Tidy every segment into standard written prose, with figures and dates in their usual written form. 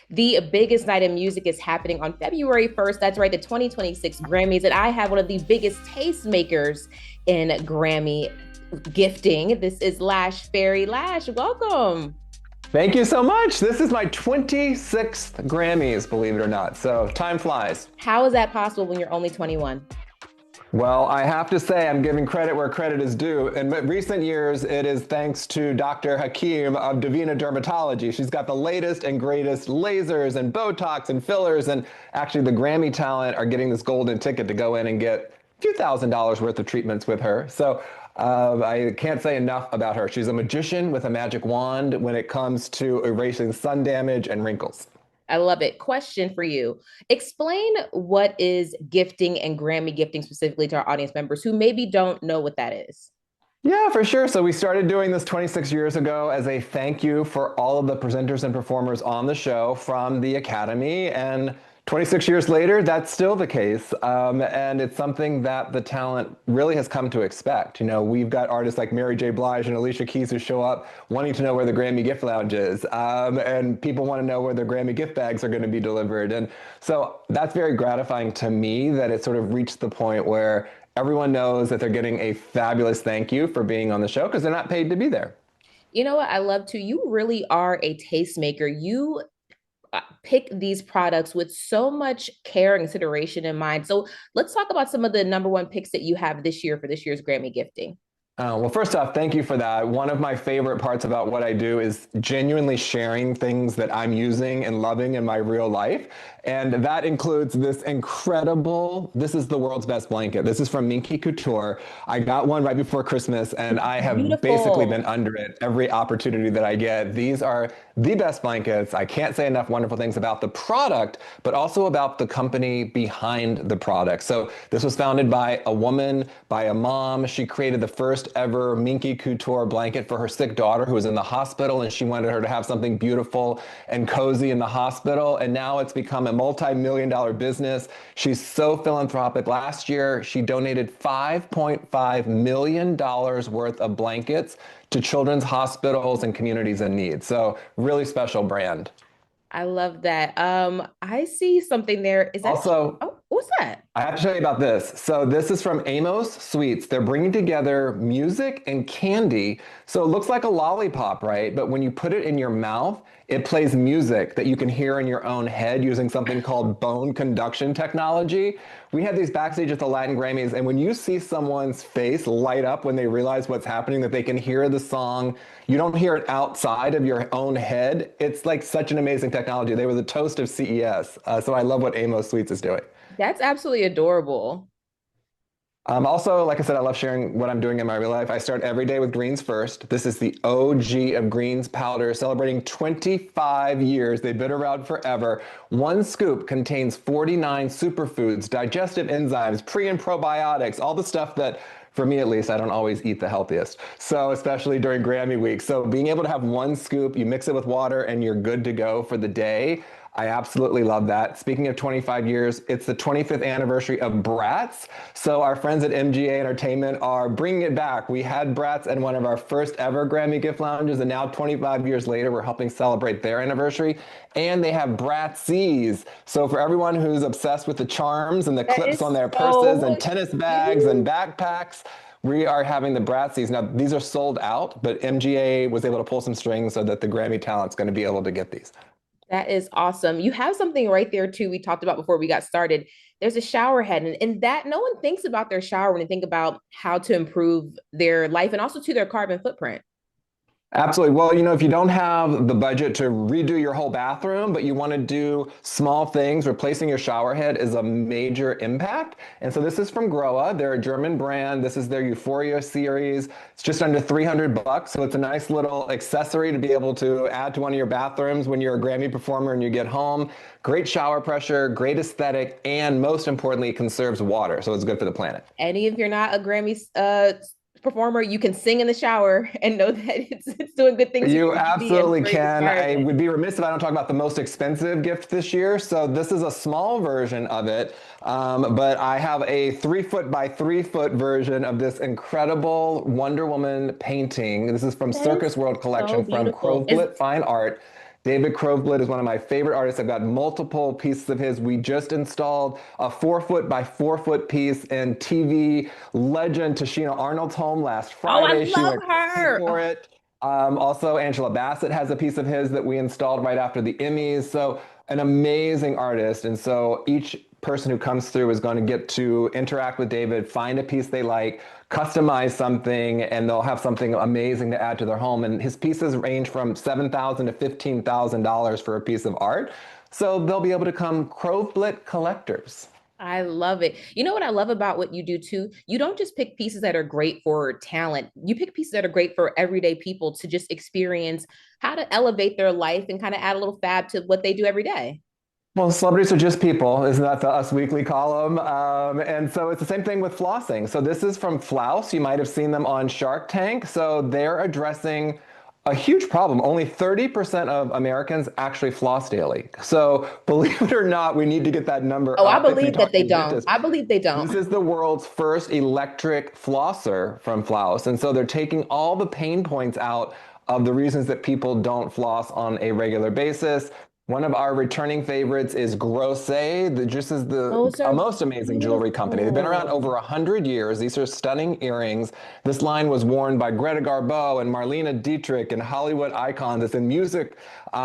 The biggest night in music is happening on February 1st. That's right, the 2026 Grammys. And I have one of the biggest tastemakers in Grammy gifting. This is Lash Fairy. Lash, welcome. Thank you so much. This is my 26th Grammys, believe it or not. So time flies. How is that possible when you're only 21? Well, I have to say I'm giving credit where credit is due. In recent years, it is thanks to Dr. Hakim of Davina Dermatology. She's got the latest and greatest lasers and Botox and fillers. And actually, the Grammy talent are getting this golden ticket to go in and get a few $1,000s worth of treatments with her. So I can't say enough about her. She's a magician with a magic wand when it comes to erasing sun damage and wrinkles. I love it. Question for you. Explain what is gifting and Grammy gifting specifically to our audience members who maybe don't know what that is. Yeah, for sure. So we started doing this 26 years ago as a thank you for all of the presenters and performers on the show from the Academy. And 26 years later, that's still the case. And it's something that the talent really has come to expect. You know, we've got artists like Mary J. Blige and Alicia Keys who show up wanting to know where the Grammy gift lounge is. And people want to know where their Grammy gift bags are going to be delivered. And so that's very gratifying to me that it sort of reached the point where everyone knows that they're getting a fabulous thank you for being on the show because they're not paid to be there. You know what I love too? You really are a tastemaker. You pick these products with so much care and consideration in mind. So let's talk about some of the number one picks that you have this year for this year's Grammy gifting. Well, first off, thank you for that. One of my favorite parts about what I do is genuinely sharing things that I'm using and loving in my real life. And that includes this incredible, this is the world's best blanket. This is from Minky Couture. I got one right before Christmas and I have basically been Beautiful. under it every opportunity that I get. These are the best blankets. I can't say enough wonderful things about the product, but also about the company behind the product. So this was founded by a woman, by a mom. She created the first ever Minky Couture blanket for her sick daughter who was in the hospital, and she wanted her to have something beautiful and cozy in the hospital. And now it's become a multi-million-dollar business. She's so philanthropic. Last year, she donated $5.5 million worth of blankets to children's hospitals and communities in need. So really special brand. I love that. I see something there. Is that, Also, oh, what's that? I have to tell you about this. So this is from Amos Sweets. They're bringing together music and candy. So it looks like a lollipop, right? But when you put it in your mouth, it plays music that you can hear in your own head using something called bone conduction technology. We had these backstage at the Latin Grammys, and when you see someone's face light up when they realize what's happening, that they can hear the song, you don't hear it outside of your own head. It's like such an amazing technology. They were the toast of CES. So I love what Amos Sweets is doing. That's absolutely adorable. Also, like I said, I love sharing what I'm doing in my real life. I start every day with greens first. This is the OG of greens powder, celebrating 25 years. They've been around forever. One scoop contains 49 superfoods, digestive enzymes, pre and probiotics, all the stuff that, for me at least, I don't always eat the healthiest. So especially during Grammy week. So being able to have one scoop, you mix it with water and you're good to go for the day. I absolutely love that. Speaking of 25 years, it's the 25th anniversary of Bratz. So our friends at MGA Entertainment are bringing it back. We had Bratz in one of our first ever Grammy gift lounges, and now 25 years later, we're helping celebrate their anniversary. And they have Bratzies. So for everyone who's obsessed with the charms and the That clips is on their purses so and tennis bags and cute. backpacks, we are having the Bratzies. Now, these are sold out, but MGA was able to pull some strings so that the Grammy talent's going to be able to get these. That is awesome. You have something right there too. We talked about before we got started. There's a shower head, and that no one thinks about their shower when they think about how to improve their life and also to their carbon footprint. Absolutely. Well, you know, if you don't have the budget to redo your whole bathroom, but you want to do small things, replacing your shower head is a major impact. And so this is from Groa. They're a German brand. This is their Euphoria series. It's just under 300 bucks. So it's a nice little accessory to be able to add to one of your bathrooms when you're a Grammy performer and you get home. Great shower pressure, great aesthetic, and most importantly, it conserves water. So it's good for the planet. And if you're not a Grammy performer, you can sing in the shower and know that it's doing good things for You your body and absolutely for the can. I environment. would be remiss if I don't talk about the most expensive gift this year. So this is a small version of it, but I have a 3 foot by 3 foot version of this incredible Wonder Woman painting. This is from That is Circus World so Collection from beautiful. Is Crowlet Fine Art. David Crowblit is one of my favorite artists. I've got multiple pieces of his. We just installed a 4 foot by 4 foot piece in TV legend Tashina Arnold's home last Oh, I Friday. She love went crazy her. for it. Also, Angela Bassett has a piece of his that we installed right after the Emmys. So, an amazing artist. And so, each person who comes through is going to get to interact with David, find a piece they like, customize something, and they'll have something amazing to add to their home. And his pieces range from $7,000 to $15,000 for a piece of art. So, they'll be able to come Crowblit collectors. I love it. You know what I love about what you do too? You don't just pick pieces that are great for talent. You pick pieces that are great for everyday people to just experience how to elevate their life and kind of add a little fab to what they do every day. Well, celebrities are just people, isn't that the Us Weekly column? And so it's the same thing with flossing. So this is from Flouse. You might have seen them on Shark Tank. So they're addressing a huge problem. Only 30% of Americans actually floss daily. So believe it or not, we need to get that number Oh, I up if you believe that talk they to don't. dentists. I believe they don't. This is the world's first electric flosser from Flouse. And so they're taking all the pain points out of the reasons that people don't floss on a regular basis. One of our returning favorites is Grosse. This is Those a are most amazing jewelry company. They've been around over beautiful. 100 years. These are stunning earrings. This line was worn by Greta Garbo and Marlene Dietrich and Hollywood icons. It's in music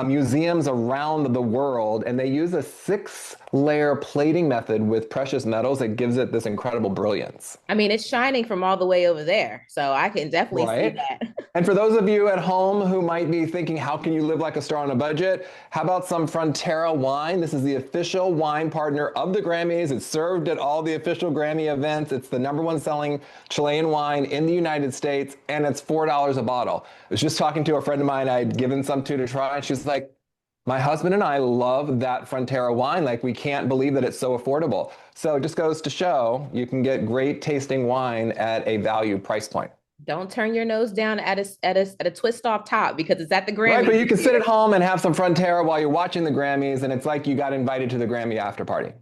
museums around the world, and they use a 6-layer plating method with precious metals that gives it this incredible brilliance. I mean, it's shining from all the way over there. So I can definitely see Right. that. And for those of you at home who might be thinking, how can you live like a star on a budget? How about some Frontera wine? This is the official wine partner of the Grammys. It's served at all the official Grammy events. It's the #1 selling Chilean wine in the United States, and it's $4 a bottle. I was just talking to a friend of mine I'd given some to try, and she's like, my husband and I love that Frontera wine. Like, we can't believe that it's so affordable. So it just goes to show you can get great tasting wine at a value price point. Don't turn your nose down at a twist off top because it's at the Right, Grammys but you this can sit year. at home and have some Frontera while you're watching the Grammys, and it's like you got invited to the Grammy after party.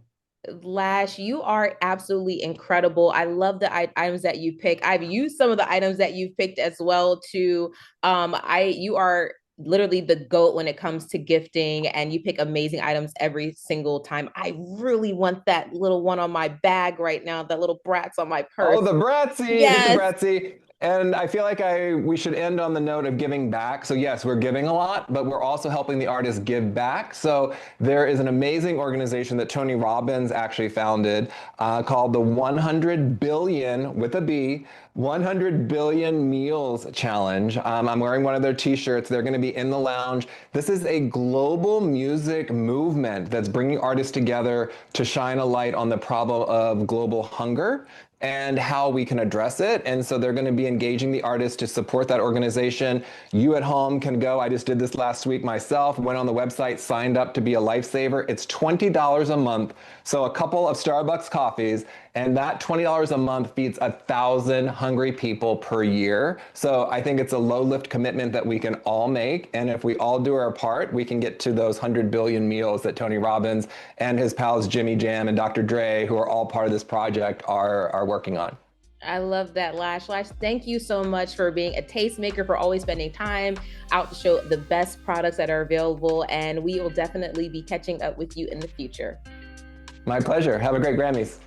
Lash, you are absolutely incredible. I love the items that you pick. I've used some of the items that you've picked as well too. I you are literally the goat when it comes to gifting, and you pick amazing items every single time. I really want that little one on my bag right now, that little Bratz on my Oh, purse. the Bratzy, hit the Yes. Bratzy. And I feel like we should end on the note of giving back. So yes, we're giving a lot, but we're also helping the artists give back. So there is an amazing organization that Tony Robbins actually founded called the 100 billion with a B 100 billion meals challenge. I'm wearing one of their t-shirts. They're going to be in the lounge. This is a global music movement that's bringing artists together to shine a light on the problem of global hunger and how we can address it. And so they're going to be engaging the artists to support that organization. You at home can go. I just did this last week myself, went on the website, signed up to be a lifesaver. It's $20 a month. So a couple of Starbucks coffees, and that $20 a month feeds 1,000 hungry people per year. So I think it's a low lift commitment that we can all make. And if we all do our part, we can get to those 100 billion meals that Tony Robbins and his pals Jimmy Jam and Dr. Dre, who are all part of this project, are working on. I love that, Lash. Lash, thank you so much for being a tastemaker, for always spending time out to show the best products that are available. And we will definitely be catching up with you in the future. My pleasure. Have a great Grammys.